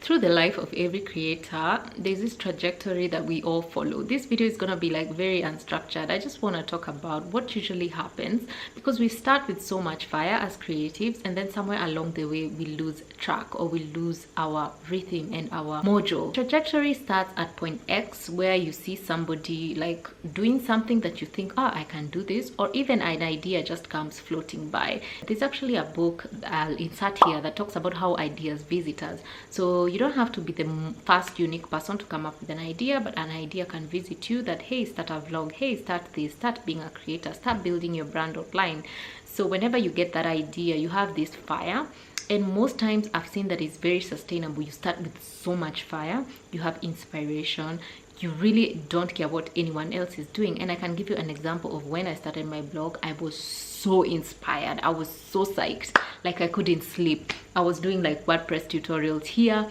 through the life of every creator, there's this trajectory that we all follow. This video is gonna be like very unstructured. I just want to talk about what usually happens, because we start with so much fire as creatives, and then somewhere along the way we lose track, or we lose our rhythm and our mojo. Trajectory starts at point X, where you see somebody like doing something that you think, oh, I can do this, or even an idea just comes floating by. There's actually a book I'll insert here that talks about how ideas visit us. So you don't have to be the first unique person to come up with an idea, but an idea can visit you that, hey, start a vlog, hey, start this, start being a creator, start building your brand online. So whenever you get that idea, you have this fire. And most times I've seen that it's very sustainable. You start with so much fire, you have inspiration, you really don't care what anyone else is doing. And I can give you an example of when I started my blog. I was so inspired, I was so psyched, like I couldn't sleep. I was doing like WordPress tutorials here.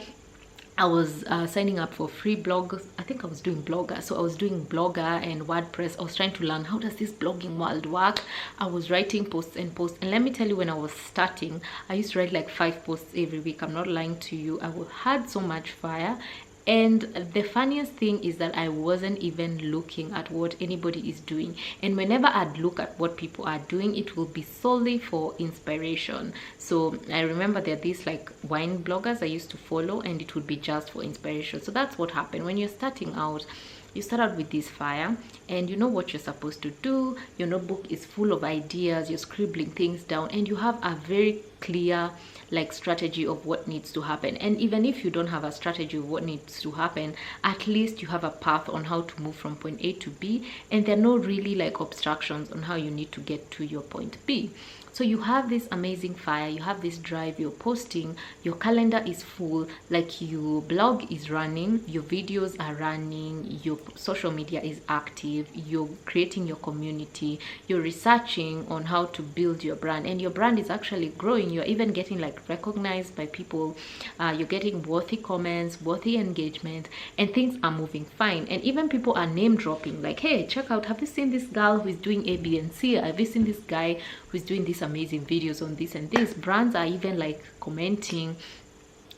I was signing up for free blogs. I think I was doing Blogger. So I was doing Blogger and WordPress. I was trying to learn, how does this blogging world work? I was writing posts and posts. And let me tell you, when I was starting, I used to write like 5 posts every week. I'm not lying to you. I had so much fire. And the funniest thing is that I wasn't even looking at what anybody is doing. And whenever I'd look at what people are doing, it will be solely for inspiration. So I remember there are these like wine bloggers I used to follow, and it would be just for inspiration. So that's what happened. When you're starting out, you start out with this fire, and you know what you're supposed to do. Your notebook is full of ideas, you're scribbling things down, and you have a very clear like strategy of what needs to happen. And even if you don't have a strategy of what needs to happen, at least you have a path on how to move from point A to B, and there are no really like obstructions on how you need to get to your point B. So you have this amazing fire, you have this drive, you're posting, your calendar is full, like your blog is running, your videos are running, your social media is active, you're creating your community, you're researching on how to build your brand, and your brand is actually growing. You're even getting like recognized by people, you're getting worthy comments, worthy engagement, and things are moving fine. And even people are name dropping, like, hey, check out, have you seen this girl who is doing A, B, and C? Have you seen this guy who's doing this amazing videos on this and this? Brands are even like commenting,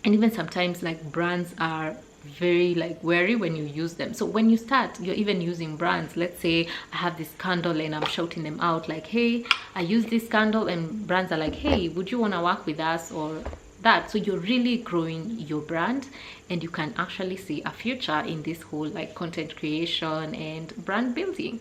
and even sometimes like brands are very like wary when you use them. So when you start, you're even using brands. Let's say I have this candle and I'm shouting them out like, hey, I use this candle, and brands are like, hey, would you want to work with us or that? So you're really growing your brand, and you can actually see a future in this whole like content creation and brand building.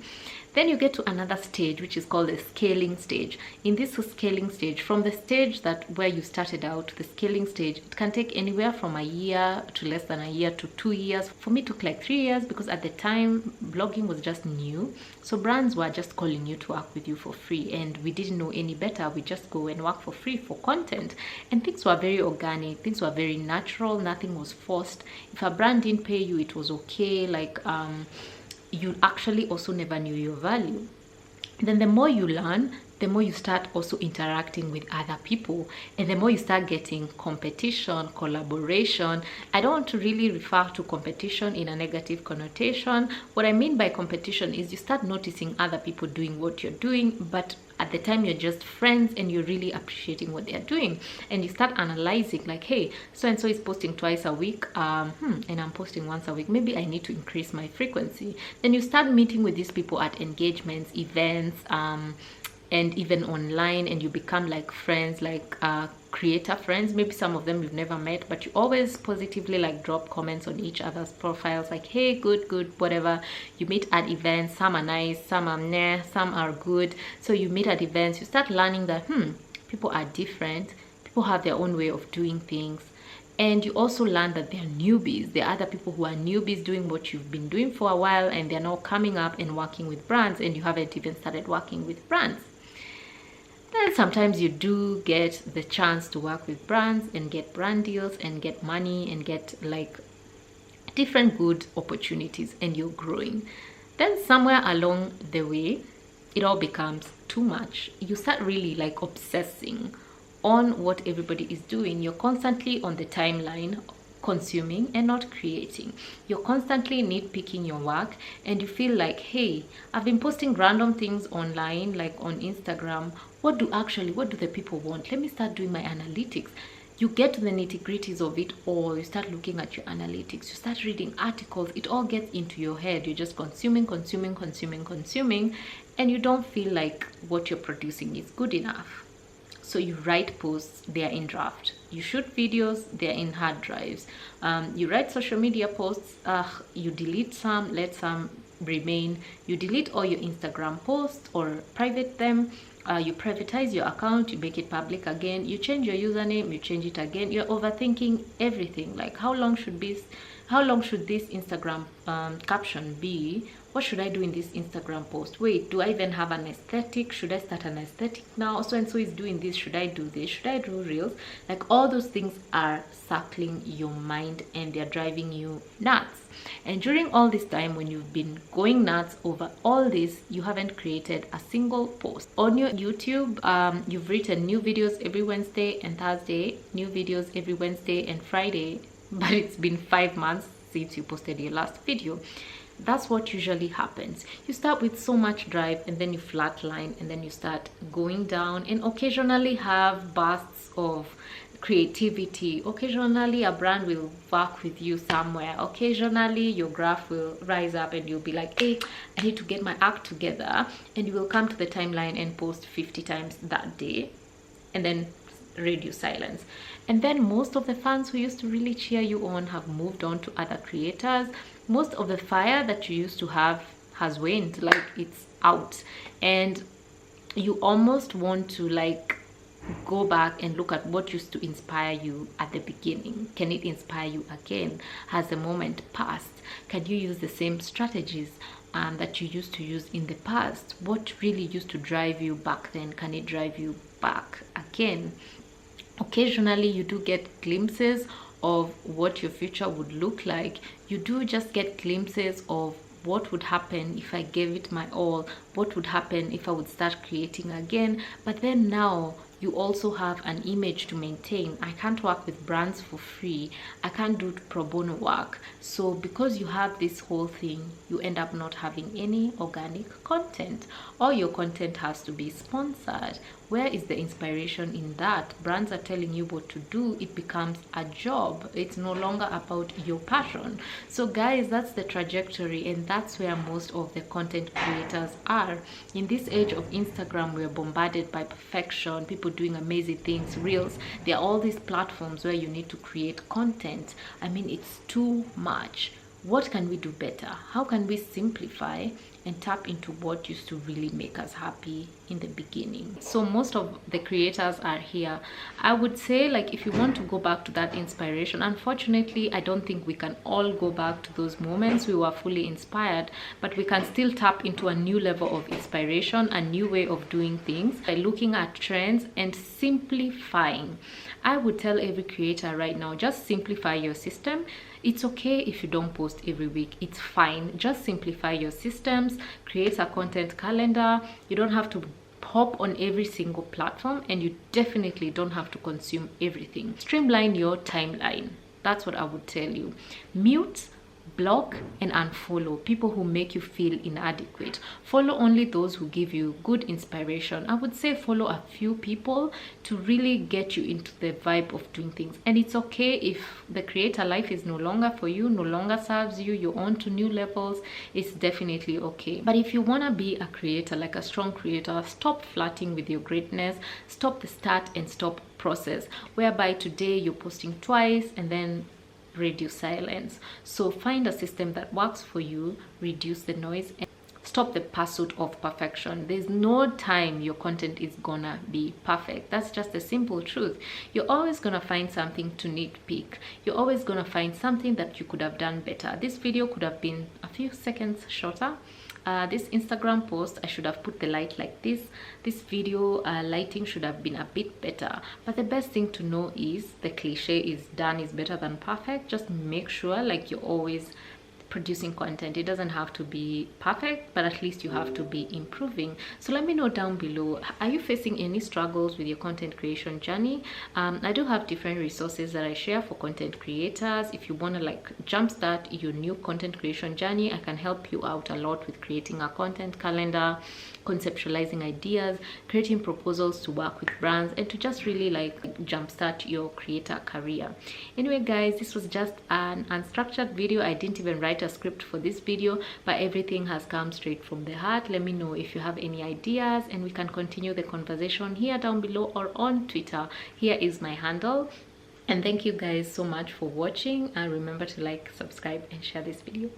Then you get to another stage, which is called the scaling stage. In this scaling stage, from the stage that where you started out, the scaling stage, it can take anywhere from a year to less than a year to 2 years. For me, it took like 3 years, because at the time blogging was just new. So brands were just calling you to work with you for free, and we didn't know any better. We just go and work for free for content, and things were very organic, things were very natural, nothing was forced. If a brand didn't pay you, it was okay. Like you actually also never knew your value. Then the more you learn, the more you start also interacting with other people, and the more you start getting competition, collaboration. I don't want to really refer to competition in a negative connotation. What I mean by competition is you start noticing other people doing what you're doing, but at the time you're just friends, and you're really appreciating what they're doing, and you start analyzing like, hey, so and so is posting twice a week, and I'm posting once a week, maybe I need to increase my frequency. Then you start meeting with these people at engagements, events, and even online, and you become like friends, like creator friends. Maybe some of them you've never met, but you always positively like drop comments on each other's profiles like, hey, good, whatever. You meet at events, some are nice, some are nah, some are good. So you meet at events, you start learning that people are different, people have their own way of doing things. And you also learn that there are newbies. There are other people who are newbies doing what you've been doing for a while, and they're now coming up and working with brands, and you haven't even started working with brands. Then sometimes you do get the chance to work with brands and get brand deals and get money and get like different good opportunities, and you're growing. Then somewhere along the way, it all becomes too much. You start really like obsessing on what everybody is doing. You're constantly on the timeline consuming and not creating. You're constantly nitpicking your work, and you feel like, hey, I've been posting random things online, like on Instagram. What do the people want? Let me start doing my analytics. you get to the nitty-gritties of it all. You start looking at your analytics, you start reading articles, it all gets into your head. You're just consuming, and you don't feel like what you're producing is good enough. So you write posts, they're in draft. You shoot videos, they're in hard drives. You write social media posts, you delete some, let some remain. You delete all your Instagram posts or private them. You privatize your account, you make it public again. You change your username, you change it again. You're overthinking everything. Like, how long should this Instagram caption be? What should I do in this Instagram post? Wait, do I even have an aesthetic? Should I start an aesthetic now? So and so is doing this. Should I do this? Should I do reels? Like, all those things are circling your mind and they're driving you nuts. And during all this time, when you've been going nuts over all this, you haven't created a single post. On your YouTube, you've written new videos every Wednesday and Thursday, new videos every Wednesday and Friday, but it's been 5 months since you posted your last video. That's what usually happens. You start with so much drive and then you flatline and then you start going down, and occasionally have bursts of creativity. Occasionally a brand will work with you somewhere. Occasionally your graph will rise up and you'll be like, hey, I need to get my act together, and you will come to the timeline and post 50 times that day, and then radio silence. And then most of the fans who used to really cheer you on have moved on to other creators. Most of the fire that you used to have has waned, like it's out, and you almost want to like go back and look at what used to inspire you at the beginning. Can it inspire you again? Has the moment passed? Can you use the same strategies that you used to use in the past? What really used to drive you back then, can it drive you back again? Occasionally you do get glimpses of what your future would look like. You do just get glimpses of what would happen if I gave it my all, what would happen if I would start creating again. But then now you also have an image to maintain. I can't work with brands for free. I can't do pro bono work. So because you have this whole thing, you end up not having any organic content. All your content has to be sponsored. Where is the inspiration in that? Brands are telling you what to do. It becomes a job. It's no longer about your passion. So guys, that's the trajectory, and that's where most of the content creators are. In this age of Instagram, we're bombarded by perfection, people doing amazing things, reels. There are all these platforms where you need to create content. I mean, it's too much. What can we do better? How can we simplify and tap into what used to really make us happy in the beginning? So most of the creators are here. I would say, like, if you want to go back to that inspiration, unfortunately I don't think we can all go back to those moments we were fully inspired, but we can still tap into a new level of inspiration, a new way of doing things by looking at trends and simplifying. I would tell every creator right now, just simplify your system. It's okay if you don't post every week. It's fine. Just simplify your systems, create a content calendar. You don't have to hop on every single platform, and you definitely don't have to consume everything. Streamline your timeline. That's what I would tell you. Mute, block, and unfollow people who make you feel inadequate. Follow only those who give you good inspiration. I would say follow a few people to really get you into the vibe of doing things. And it's okay if the creator life is no longer for you, no longer serves you, you're on to new levels. It's definitely okay. But if you want to be a creator, like a strong creator, stop flirting with your greatness. Stop the start and stop process, whereby today you're posting twice and then radio silence. So find a system that works for you, reduce the noise, and stop the pursuit of perfection. There's no time your content is gonna be perfect. That's just the simple truth. You're always gonna find something to nitpick. You're always gonna find something that you could have done better. This video could have been a few seconds shorter. This Instagram post, I should have put the light like this. This video lighting should have been a bit better. But the best thing to know is the cliche is done is better than perfect. Just make sure, like, you're always producing content. It doesn't have to be perfect, but at least you have to be improving. So let me know down below, are you facing any struggles with your content creation journey? I do have different resources that I share for content creators. If you want to like jumpstart your new content creation journey, I can help you out a lot with creating a content calendar, conceptualizing ideas, creating proposals to work with brands, and to just really like jumpstart your creator career. Anyway guys, this was just an unstructured video. I didn't even write a script for this video, but everything has come straight from the heart. Let me know if you have any ideas, and we can continue the conversation here down below or on Twitter. Here is my handle. And thank you guys so much for watching, and remember to like, subscribe, and share this video.